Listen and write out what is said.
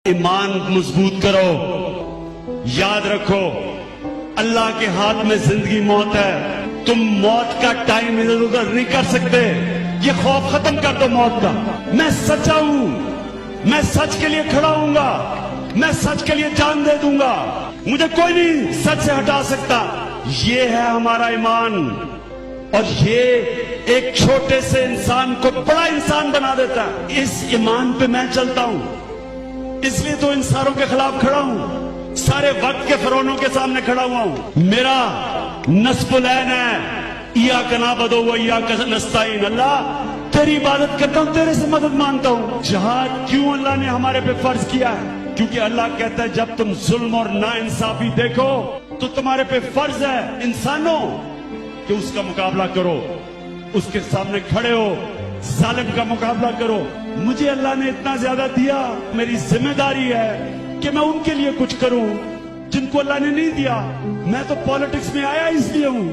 ایمان مضبوط کرو. یاد رکھو اللہ کے ہاتھ میں زندگی موت ہے. تم موت کا ٹائم ادھر ادھر نہیں کر سکتے. یہ خوف ختم کر دو موت کا. میں سچا ہوں, میں سچ کے لیے کھڑا ہوں گا, میں سچ کے لیے جان دے دوں گا. مجھے کوئی نہیں سچ سے ہٹا سکتا. یہ ہے ہمارا ایمان, اور یہ ایک چھوٹے سے انسان کو بڑا انسان بنا دیتا ہے. اس ایمان پہ میں چلتا ہوں, اس لیے تو ان ساروں کے خلاف کھڑا ہوں, سارے وقت کے فرعونوں کے سامنے کھڑا ہوا ہوں. میرا نصب العین ہے, ایاک نعبد و ایاک نستعین. اللہ تیری عبادت کرتا ہوں, تیرے سے مدد مانگتا ہوں. جہاد کیوں اللہ نے ہمارے پہ فرض کیا ہے؟ کیونکہ اللہ کہتا ہے جب تم ظلم اور ناانصافی دیکھو تو تمہارے پہ فرض ہے انسانوں کہ اس کا مقابلہ کرو, اس کے سامنے کھڑے ہو, ظالم کا مقابلہ کرو. مجھے اللہ نے اتنا زیادہ دیا, میری ذمہ داری ہے کہ میں ان کے لیے کچھ کروں جن کو اللہ نے نہیں دیا. میں تو پالیٹکس میں آیا اس لیے ہوں